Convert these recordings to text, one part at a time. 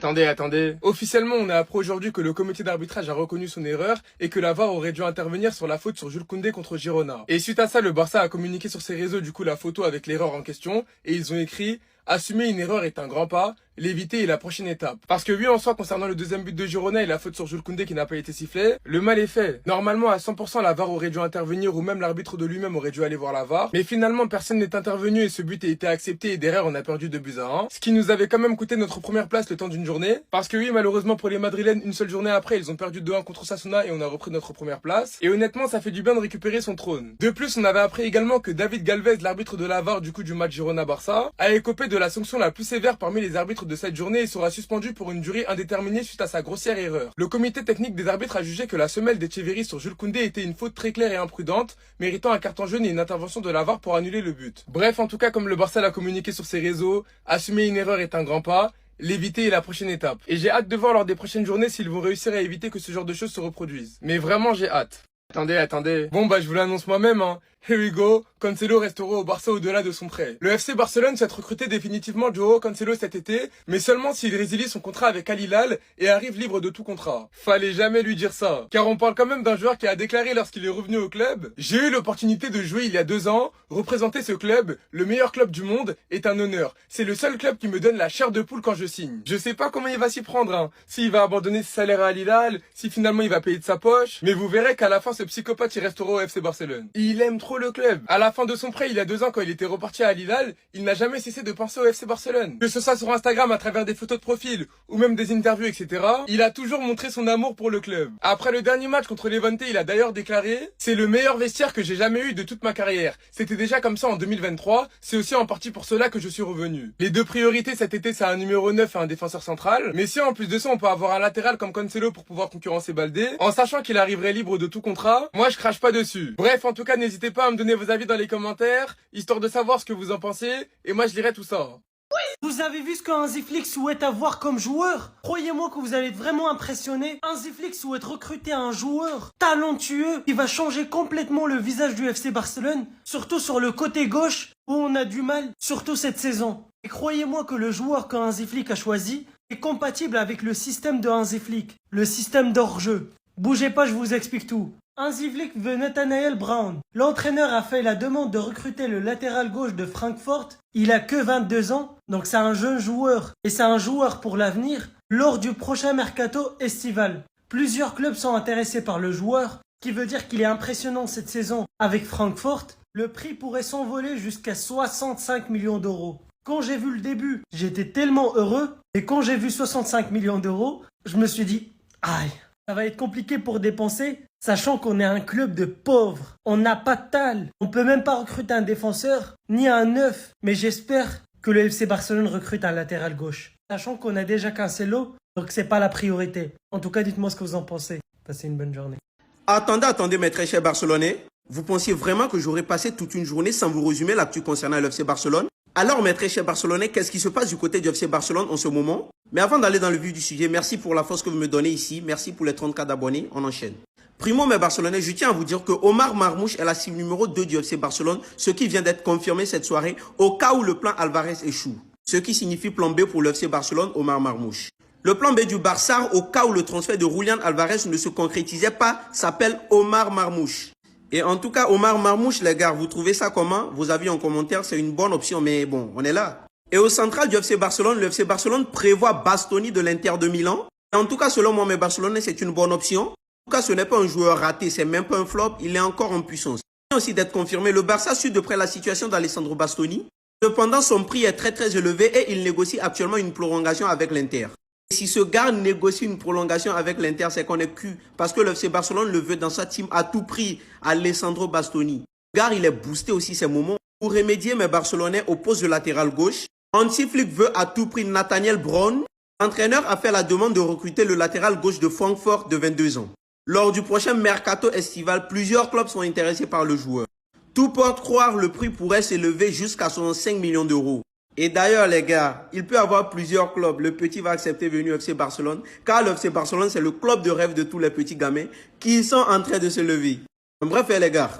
Attendez. Officiellement, on a appris aujourd'hui que le comité d'arbitrage a reconnu son erreur et que la VAR aurait dû intervenir sur la faute sur Jules Koundé contre Girona. Et suite à ça, le Barça a communiqué sur ses réseaux du coup la photo avec l'erreur en question et ils ont écrit « Assumer une erreur est un grand pas, l'éviter est la prochaine étape ». Parce que oui, en soi, concernant le deuxième but de Girona et la faute sur Jules Koundé qui n'a pas été sifflée, le mal est fait. Normalement, à 100%, la VAR aurait dû intervenir ou même l'arbitre de lui-même aurait dû aller voir la VAR. Mais finalement, personne n'est intervenu et ce but a été accepté et derrière, on a perdu 2-1. Ce qui nous avait quand même coûté notre première place le temps d'une journée. Parce que oui, malheureusement pour les Madrilènes, une seule journée après, ils ont perdu 2-1 contre Osasuna et on a repris notre première place. Et honnêtement, ça fait du bien de récupérer son trône. De plus, on avait appris également que David Galvez, l'arbitre de la VAR du coup du match Girona-Barça, a écopé de la sanction la plus sévère parmi les arbitres de cette journée et sera suspendu pour une durée indéterminée suite à sa grossière erreur. Le comité technique des arbitres a jugé que la semelle d'Etcheverry sur Jules Koundé était une faute très claire et imprudente, méritant un carton jaune et une intervention de la VAR pour annuler le but. Bref, en tout cas, comme le Barça l'a communiqué sur ses réseaux, assumer une erreur est un grand pas, l'éviter est la prochaine étape. Et j'ai hâte de voir lors des prochaines journées s'ils vont réussir à éviter que ce genre de choses se reproduisent. Mais vraiment, j'ai hâte. Attendez. Bon bah je vous l'annonce moi-même hein. Here we go, Cancelo restera au Barça au-delà de son prêt. Le FC Barcelone souhaite recruter définitivement Joao Cancelo cet été, mais seulement s'il résilie son contrat avec Al Hilal et arrive libre de tout contrat. Fallait jamais lui dire ça, car on parle quand même d'un joueur qui a déclaré lorsqu'il est revenu au club: j'ai eu l'opportunité de jouer il y a 2 ans, représenter ce club, le meilleur club du monde, est un honneur. C'est le seul club qui me donne la chair de poule quand je signe. Je sais pas comment il va s'y prendre, hein. S'il va abandonner ses salaires à Al Hilal, si finalement il va payer de sa poche, mais vous verrez qu'à la fin ce psychopathe il restera au FC Barcelone. Il aime trop le club. À la fin de son prêt il y a 2 ans quand il était reparti à Al Hilal, il n'a jamais cessé de penser au FC Barcelone. Que ce soit sur Instagram à travers des photos de profil ou même des interviews etc. Il a toujours montré son amour pour le club. Après le dernier match contre Levante, il a d'ailleurs déclaré: c'est le meilleur vestiaire que j'ai jamais eu de toute ma carrière. C'était déjà comme ça en 2023, c'est aussi en partie pour cela que je suis revenu. Les deux priorités cet été c'est un numéro 9 et un défenseur central, mais si en plus de ça on peut avoir un latéral comme Cancelo pour pouvoir concurrencer Baldé, en sachant qu'il arriverait libre de tout contrat, moi je crache pas dessus. Bref, en tout cas n'hésitez pas à me donner vos avis dans les commentaires, histoire de savoir ce que vous en pensez, et moi je lirai tout ça. Vous avez vu ce qu'un Hansi Flick souhaite avoir comme joueur? Croyez-moi que vous allez être vraiment impressionné. Hansi Flick souhaite recruter un joueur talentueux qui va changer complètement le visage du FC Barcelone, surtout sur le côté gauche où on a du mal, surtout cette saison. Et croyez-moi que le joueur que Hansi Flick a choisi est compatible avec le système de Hansi Flick, le système d'hors-jeu. Bougez pas, je vous explique tout. Hansi Flick veut Nathanael Brown. L'entraîneur a fait la demande de recruter le latéral gauche de Francfort. Il a que 22 ans, donc c'est un jeune joueur. Et c'est un joueur pour l'avenir lors du prochain mercato estival. Plusieurs clubs sont intéressés par le joueur, ce qui veut dire qu'il est impressionnant cette saison avec Francfort. Le prix pourrait s'envoler jusqu'à 65 millions d'euros. Quand j'ai vu le début, j'étais tellement heureux. Et quand j'ai vu 65 millions d'euros, je me suis dit, aïe, ça va être compliqué pour dépenser, sachant qu'on est un club de pauvres. On n'a pas de talle. On peut même pas recruter un défenseur, ni un neuf. Mais j'espère que le FC Barcelone recrute un latéral gauche. Sachant qu'on a déjà Cancelo, donc c'est pas la priorité. En tout cas, dites-moi ce que vous en pensez. Passez une bonne journée. Attendez, mes très chers Barcelonais. Vous pensiez vraiment que j'aurais passé toute une journée sans vous résumer l'actu concernant le FC Barcelone? Alors, mes très chers Barcelonais, qu'est-ce qui se passe du côté du FC Barcelone en ce moment? Mais avant d'aller dans le vif du sujet, merci pour la force que vous me donnez ici. Merci pour les 34 d'abonnés. On enchaîne. Primo, mes Barcelonais, je tiens à vous dire que Omar Marmouche est la cible numéro 2 du FC Barcelone, ce qui vient d'être confirmé cette soirée au cas où le plan Alvarez échoue. Ce qui signifie plan B pour le FC Barcelone, Omar Marmouche. Le plan B du Barça, au cas où le transfert de Julián Alvarez ne se concrétisait pas, s'appelle Omar Marmouche. Et en tout cas, Omar Marmouche, les gars, vous trouvez ça comment? Vos avis en commentaire, c'est une bonne option, mais bon, on est là. Et au central du FC Barcelone, le FC Barcelone prévoit Bastoni de l'Inter de Milan. Et en tout cas, selon moi, mes Barcelonais, c'est une bonne option. En tout cas, ce n'est pas un joueur raté, c'est même pas un flop, il est encore en puissance. Il vient aussi d'être confirmé, le Barça suit de près la situation d'Alessandro Bastoni. Cependant, son prix est très élevé et il négocie actuellement une prolongation avec l'Inter. Si ce gars négocie une prolongation avec l'Inter, c'est qu'on est cul. Parce que le FC Barcelone le veut dans sa team à tout prix, Alessandro Bastoni. Le gars, il est boosté aussi ces moments. Pour remédier, mes Barcelonais au poste de latéral gauche, Hansi Flick veut à tout prix Nathanael Brown. L'entraîneur a fait la demande de recruter le latéral gauche de Francfort de 22 ans. Lors du prochain mercato estival, plusieurs clubs sont intéressés par le joueur. Tout porte croire le prix pourrait s'élever jusqu'à 65 millions d'euros. Et d'ailleurs, les gars, il peut y avoir plusieurs clubs. Le petit va accepter venir au FC Barcelone, car le FC Barcelone, c'est le club de rêve de tous les petits gamins qui sont en train de se lever. Bref, les gars,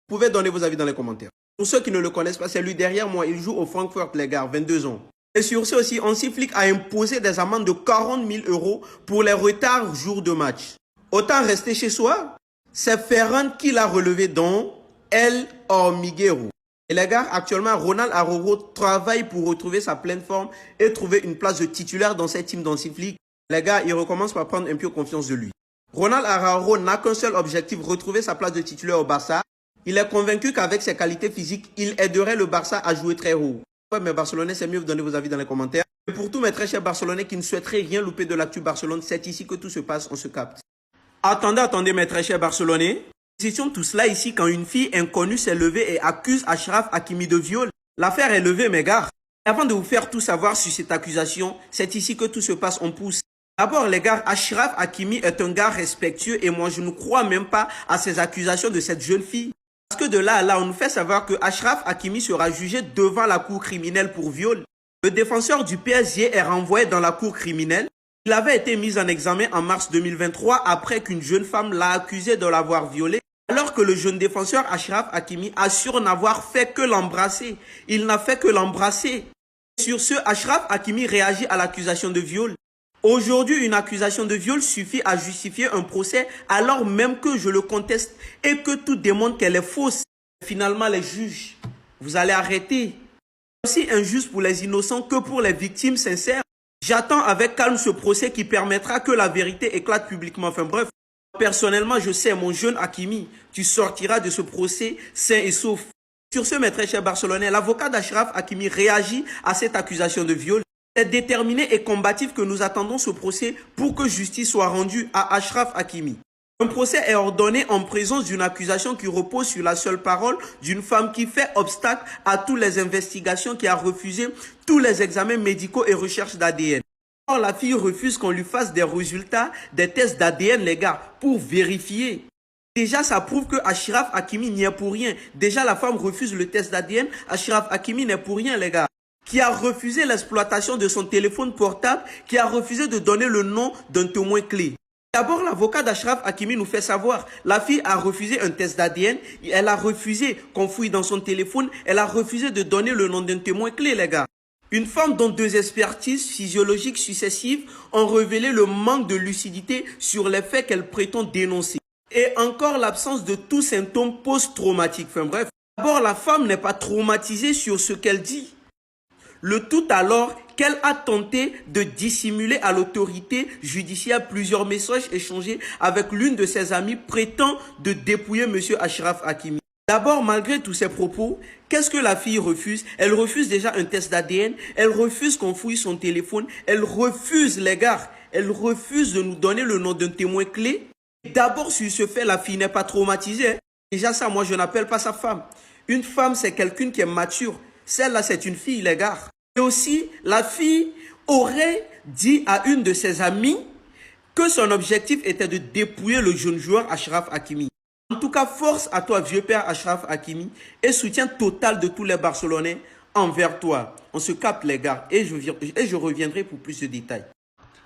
vous pouvez donner vos avis dans les commentaires. Pour ceux qui ne le connaissent pas, c'est lui derrière moi. Il joue au Francfort, les gars, 22 ans. Et sur ce aussi, Hansi Flick a imposé des amendes de 40 000 € pour les retards jour de match. Autant rester chez soi, c'est Ferran qui l'a relevé dans El Hormiguero. Et les gars, actuellement, Ronald Araujo travaille pour retrouver sa pleine forme et trouver une place de titulaire dans cette team d'Hansi Flick. Les gars, il recommence par prendre un peu confiance de lui. Ronald Araujo n'a qu'un seul objectif, retrouver sa place de titulaire au Barça. Il est convaincu qu'avec ses qualités physiques, il aiderait le Barça à jouer très haut. Ouais, mais Barcelonais, c'est mieux de donner vos avis dans les commentaires. Et pour tous mes très chers Barcelonais qui ne souhaiteraient rien louper de l'actu Barcelone, c'est ici que tout se passe, on se capte. Attendez mes très chers Barcelonais. Nous étions tous là ici quand une fille inconnue s'est levée et accuse Achraf Hakimi de viol. L'affaire est levée, mes gars. Avant de vous faire tout savoir sur cette accusation, c'est ici que tout se passe, on pousse. D'abord, les gars, Achraf Hakimi est un gars respectueux et moi, je ne crois même pas à ces accusations de cette jeune fille. Parce que de là à là, on nous fait savoir que Achraf Hakimi sera jugé devant la cour criminelle pour viol. Le défenseur du PSG est renvoyé dans la cour criminelle. Il avait été mis en examen en mars 2023 après qu'une jeune femme l'a accusé de l'avoir violé. Alors que le jeune défenseur Achraf Hakimi assure n'avoir fait que l'embrasser. Il n'a fait que l'embrasser. Sur ce, Achraf Hakimi réagit à l'accusation de viol. Aujourd'hui, une accusation de viol suffit à justifier un procès alors même que je le conteste et que tout démontre qu'elle est fausse. Finalement, les juges, vous allez arrêter. Aussi injuste pour les innocents que pour les victimes sincères. J'attends avec calme ce procès qui permettra que la vérité éclate publiquement. Enfin bref, personnellement, je sais, mon jeune Hakimi, tu sortiras de ce procès sain et sauf. Sur ce, mes très chers Barcelonais, l'avocat d'Achraf Hakimi réagit à cette accusation de viol. C'est déterminé et combatif que nous attendons ce procès pour que justice soit rendue à Achraf Hakimi. Un procès est ordonné en présence d'une accusation qui repose sur la seule parole d'une femme qui fait obstacle à toutes les investigations, qui a refusé tous les examens médicaux et recherches d'ADN. Or, la fille refuse qu'on lui fasse des résultats des tests d'ADN, les gars, pour vérifier. Déjà, ça prouve que Achraf Hakimi n'y est pour rien. Déjà, la femme refuse le test d'ADN. Achraf Hakimi n'est pour rien, les gars. Qui a refusé l'exploitation de son téléphone portable, qui a refusé de donner le nom d'un témoin clé. D'abord, l'avocat d'Achraf Hakimi nous fait savoir, la fille a refusé un test d'ADN, elle a refusé qu'on fouille dans son téléphone, elle a refusé de donner le nom d'un témoin clé, les gars. Une femme dont 2 expertises physiologiques successives ont révélé le manque de lucidité sur les faits qu'elle prétend dénoncer. Et encore l'absence de tout symptôme post-traumatique. Enfin bref, d'abord, la femme n'est pas traumatisée sur ce qu'elle dit. Le tout alors qu'elle a tenté de dissimuler à l'autorité judiciaire plusieurs messages échangés avec l'une de ses amies prétend de dépouiller M. Achraf Hakimi. D'abord, malgré tous ces propos, qu'est-ce que la fille refuse? Elle refuse déjà un test d'ADN, elle refuse qu'on fouille son téléphone, elle refuse, les gars, elle refuse de nous donner le nom d'un témoin clé. D'abord, sur ce fait, la fille n'est pas traumatisée. Déjà ça, moi, je n'appelle pas sa femme. Une femme, c'est quelqu'un qui est mature. Celle-là, c'est une fille, les gars. Et aussi, la fille aurait dit à une de ses amies que son objectif était de dépouiller le jeune joueur Achraf Hakimi. En tout cas, force à toi, vieux père Achraf Hakimi, et soutien total de tous les Barcelonais envers toi. On se capte, les gars, et je reviendrai pour plus de détails.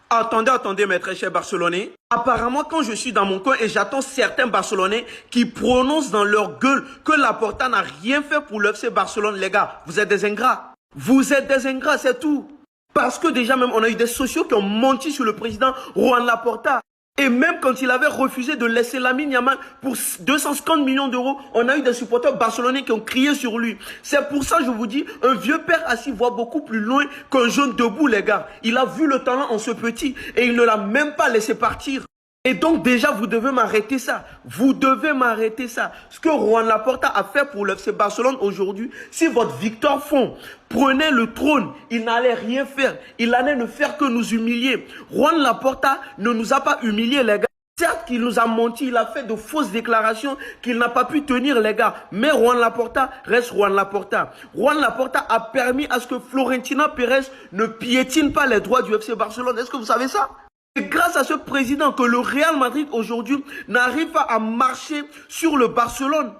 Attendez, mes très chers Barcelonais. Apparemment, quand je suis dans mon coin et j'attends certains Barcelonais qui prononcent dans leur gueule que Laporta n'a rien fait pour le FC Barcelone, les gars, vous êtes des ingrats. Vous êtes des ingrats, c'est tout. Parce que déjà même, on a eu des sociaux qui ont menti sur le président Juan Laporta. Et même quand il avait refusé de laisser Lamine Yamal pour 250 millions d'euros, on a eu des supporters barcelonais qui ont crié sur lui. C'est pour ça que je vous dis, un vieux père assis voit beaucoup plus loin qu'un jeune debout, les gars. Il a vu le talent en ce petit et il ne l'a même pas laissé partir. Et donc déjà, vous devez m'arrêter ça. Vous devez m'arrêter ça. Ce que Juan Laporta a fait pour le FC Barcelone aujourd'hui, si votre Victor Font prenait le trône, il n'allait rien faire. Il allait ne faire que nous humilier. Juan Laporta ne nous a pas humiliés, les gars. Certes qu'il nous a menti, il a fait de fausses déclarations qu'il n'a pas pu tenir, les gars. Mais Juan Laporta reste Juan Laporta. Juan Laporta a permis à ce que Florentino Pérez ne piétine pas les droits du FC Barcelone. Est-ce que vous savez ça? C'est grâce à ce président que le Real Madrid aujourd'hui n'arrive pas à marcher sur le Barcelone.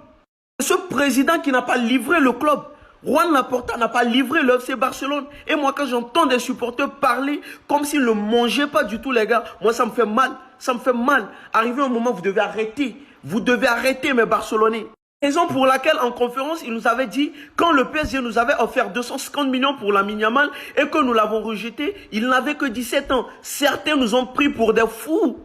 Ce président qui n'a pas livré le club. Juan Laporta n'a pas livré le FC Barcelone. Et moi, quand j'entends des supporters parler comme s'ils ne mangeaient pas du tout, les gars, moi, ça me fait mal. Ça me fait mal. Arrivé un moment, vous devez arrêter. Vous devez arrêter, mes Barcelonais. Raison pour laquelle en conférence, il nous avait dit, quand le PSG nous avait offert 250 millions pour la Yamal et que nous l'avons rejeté, il n'avait que 17 ans. Certains nous ont pris pour des fous.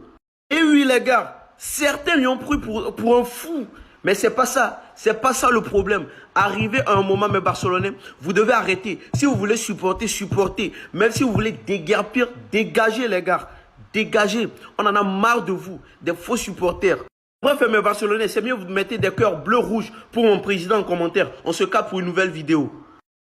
Et oui les gars, certains lui ont pris pour un fou. Mais c'est pas ça le problème. Arrivé à un moment, mes Barcelonais, vous devez arrêter. Si vous voulez supporter, supportez. Même si vous voulez déguerpir, dégagez les gars. Dégagez. On en a marre de vous, des faux supporters. Bref, mes Barcelonais, c'est mieux vous mettez des cœurs bleu-rouge pour mon président en commentaire. On se capte pour une nouvelle vidéo.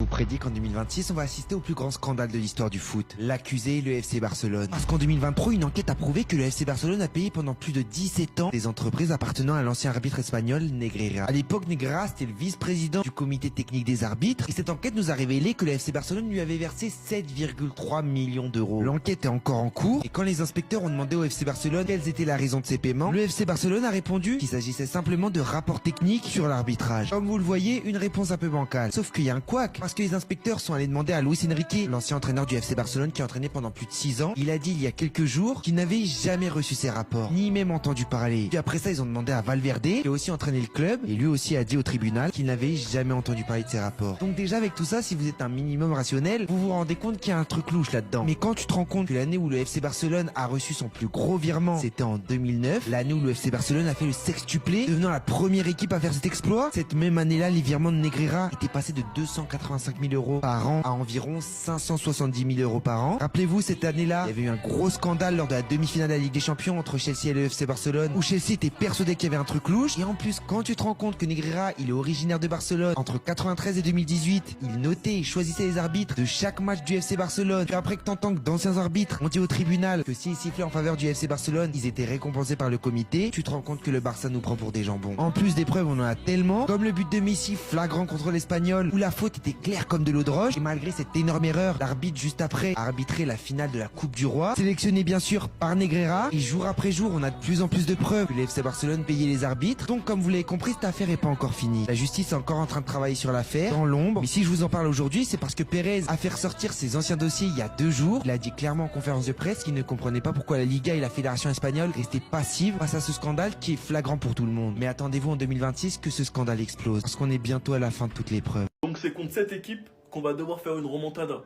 Je vous prédis qu'en 2026, on va assister au plus grand scandale de l'histoire du foot. L'accusé, le FC Barcelone. Parce qu'en 2023, une enquête a prouvé que le FC Barcelone a payé pendant plus de 17 ans des entreprises appartenant à l'ancien arbitre espagnol Negreira. À l'époque, Negreira, c'était le vice-président du comité technique des arbitres. Et cette enquête nous a révélé que le FC Barcelone lui avait versé 7,3 millions d'euros. L'enquête est encore en cours. Et quand les inspecteurs ont demandé au FC Barcelone quelles étaient la raison de ces paiements, le FC Barcelone a répondu qu'il s'agissait simplement de rapports techniques sur l'arbitrage. Comme vous le voyez, une réponse un peu bancale. Sauf qu'il y a un couac. Parce que les inspecteurs sont allés demander à Luis Enrique, l'ancien entraîneur du FC Barcelone qui a entraîné pendant plus de 6 ans. Il a dit il y a quelques jours qu'il n'avait jamais reçu ces rapports, ni même entendu parler. Puis après ça, ils ont demandé à Valverde, qui a aussi entraîné le club, et lui aussi a dit au tribunal qu'il n'avait jamais entendu parler de ces rapports. Donc déjà avec tout ça, si vous êtes un minimum rationnel, vous vous rendez compte qu'il y a un truc louche là-dedans. Mais quand tu te rends compte que l'année où le FC Barcelone a reçu son plus gros virement, c'était en 2009, l'année où le FC Barcelone a fait le sextuplé, devenant la première équipe à faire cet exploit, cette même année-là, les virements de Negreira étaient passés de 285 000 euros par an à environ 570 000 euros par an. Rappelez-vous, cette année-là, il y avait eu un gros scandale lors de la demi-finale de la Ligue des Champions entre Chelsea et le FC Barcelone, où Chelsea était persuadé qu'il y avait un truc louche. Et en plus, quand tu te rends compte que Negreira, il est originaire de Barcelone, entre 93 et 2018, il notait et choisissait les arbitres de chaque match du FC Barcelone. Puis après que t'entends que d'anciens arbitres ont dit au tribunal que s'ils sifflaient en faveur du FC Barcelone, ils étaient récompensés par le comité, tu te rends compte que le Barça nous prend pour des jambons. En plus des preuves, on en a tellement, comme le but de Messi flagrant contre l'Espagnol, où la faute était claire comme de l'eau de roche. Et malgré cette énorme erreur, l'arbitre juste après a arbitré la finale de la Coupe du Roi, sélectionné bien sûr par Negreira. Et jour après jour, on a de plus en plus de preuves que le FC Barcelone payait les arbitres. Donc comme vous l'avez compris, cette affaire est pas encore finie. La justice est encore en train de travailler sur l'affaire, dans l'ombre. Mais si je vous en parle aujourd'hui, c'est parce que Pérez a fait ressortir ses anciens dossiers il y a 2 jours. Il a dit clairement en conférence de presse qu'il ne comprenait pas pourquoi la Liga et la Fédération espagnole restaient passives face à ce scandale qui est flagrant pour tout le monde. Mais attendez-vous en 2026 que ce scandale explose, parce qu'on est bientôt à la fin de toutes les preuves. Donc c'est contre cette équipe qu'on va devoir faire une remontada.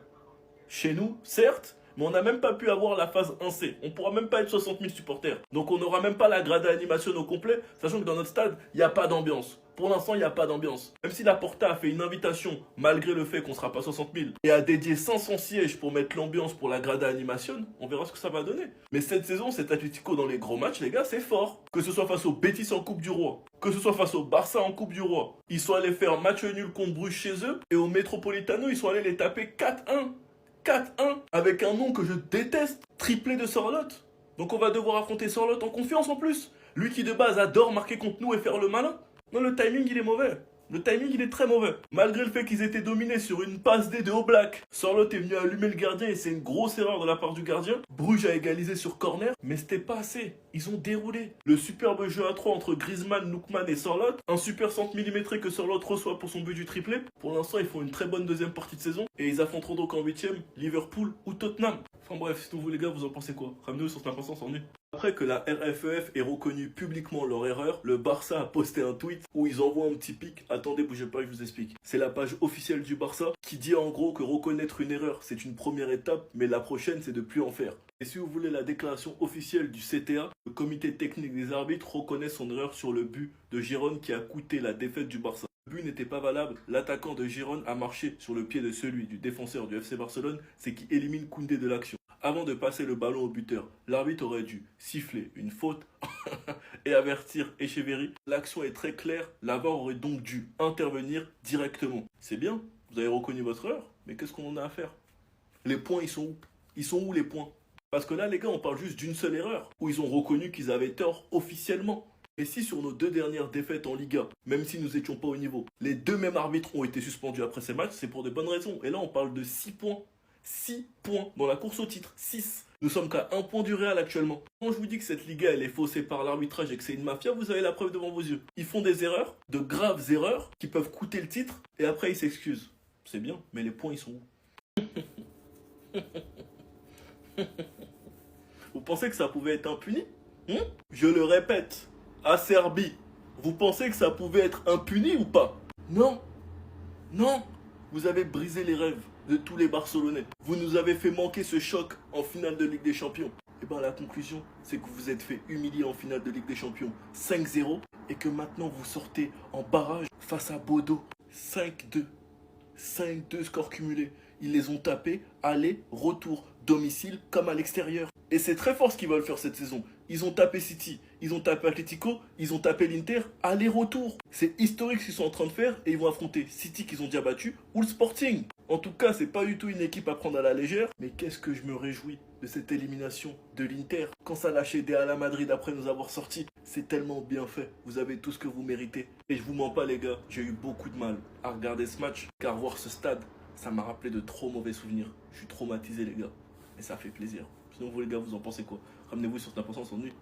Chez nous, certes, mais on n'a même pas pu avoir la phase 1C. On pourra même pas être 60 000 supporters. Donc on n'aura même pas la grade d'animation au complet, sachant que dans notre stade, il n'y a pas d'ambiance. Pour l'instant, il n'y a pas d'ambiance. Même si la Porta a fait une invitation, malgré le fait qu'on ne sera pas 60 000, et a dédié 500 sièges pour mettre l'ambiance pour la grada animation, on verra ce que ça va donner. Mais cette saison, cet Atlético dans les gros matchs, les gars, c'est fort. Que ce soit face au Betis en Coupe du Roi, que ce soit face au Barça en Coupe du Roi, ils sont allés faire match nul contre Bruges chez eux, et au Metropolitano, ils sont allés les taper 4-1. 4-1, avec un nom que je déteste, triplé de Sorloth. Donc on va devoir affronter Sorloth en confiance en plus. Lui qui de base adore marquer contre nous et faire le malin. Non, le timing il est mauvais. Le timing il est très mauvais. Malgré le fait qu'ils étaient dominés sur une passe D de Oblak, Sorloth est venu allumer le gardien et c'est une grosse erreur de la part du gardien. Bruges a égalisé sur corner, mais c'était pas assez. Ils ont déroulé. Le superbe jeu à 3 entre Griezmann, Lookman et Sorloth. Un super centre millimétré que Sorloth reçoit pour son but du triplé. Pour l'instant, ils font une très bonne deuxième partie de saison. Et ils affronteront donc en 8ème Liverpool ou Tottenham. Enfin bref, sinon vous les gars, vous en pensez quoi? Ramenez-vous sur l'impatience en nu. Après que la RFEF ait reconnu publiquement leur erreur, le Barça a posté un tweet où ils envoient un petit pic. Attendez, bougez pas, je vous explique. C'est la page officielle du Barça qui dit en gros que reconnaître une erreur, c'est une première étape, mais la prochaine, c'est de plus en faire. Et si vous voulez la déclaration officielle du CTA, le comité technique des arbitres reconnaît son erreur sur le but de Girone qui a coûté la défaite du Barça. Le but n'était pas valable, l'attaquant de Girone a marché sur le pied de celui du défenseur du FC Barcelone, c'est qui élimine Koundé de l'action. Avant de passer le ballon au buteur, l'arbitre aurait dû siffler une faute et avertir Echeverry. L'action est très claire, la VAR aurait donc dû intervenir directement. C'est bien, vous avez reconnu votre erreur, mais qu'est-ce qu'on en a à faire? Les points, ils sont où? Ils sont où les points? Parce que là, les gars, on parle juste d'une seule erreur, où ils ont reconnu qu'ils avaient tort officiellement. Et si sur nos 2 dernières défaites en Liga, même si nous n'étions pas au niveau, les 2 mêmes arbitres ont été suspendus après ces matchs, c'est pour de bonnes raisons. Et là, on parle de 6 points. 6 points dans la course au titre. 6. Nous sommes qu'à 1 point du Real actuellement. Quand je vous dis que cette Liga, elle est faussée par l'arbitrage et que c'est une mafia, vous avez la preuve devant vos yeux. Ils font des erreurs, de graves erreurs, qui peuvent coûter le titre, et après ils s'excusent. C'est bien, mais les points, ils sont où? Vous pensez que ça pouvait être impuni? Je le répète, Acerbi, Vous pensez que ça pouvait être impuni ou pas? Non. Non. Vous avez brisé les rêves de tous les Barcelonais. Vous nous avez fait manquer ce choc en finale de Ligue des Champions. Et bien la conclusion, c'est que vous vous êtes fait humilier en finale de Ligue des Champions 5-0 et que maintenant vous sortez en barrage face à Bodo 5-2. 5-2 scores cumulés. Ils les ont tapés, aller, retour, domicile comme à l'extérieur. Et c'est très fort ce qu'ils veulent faire cette saison. Ils ont tapé City, ils ont tapé Atlético, ils ont tapé l'Inter, aller-retour. C'est historique ce qu'ils sont en train de faire et ils vont affronter City qu'ils ont déjà battu ou le Sporting. En tout cas, c'est pas du tout une équipe à prendre à la légère. Mais qu'est-ce que je me réjouis de cette élimination de l'Inter. Quand ça lâchait des Real Madrid après nous avoir sortis, c'est tellement bien fait. Vous avez tout ce que vous méritez. Et je vous mens pas les gars, j'ai eu beaucoup de mal à regarder ce match. Car voir ce stade, ça m'a rappelé de trop mauvais souvenirs. Je suis traumatisé les gars. Et ça fait plaisir. Sinon vous les gars, vous en pensez quoi? Ramenez-vous sur ta pensée en nuit.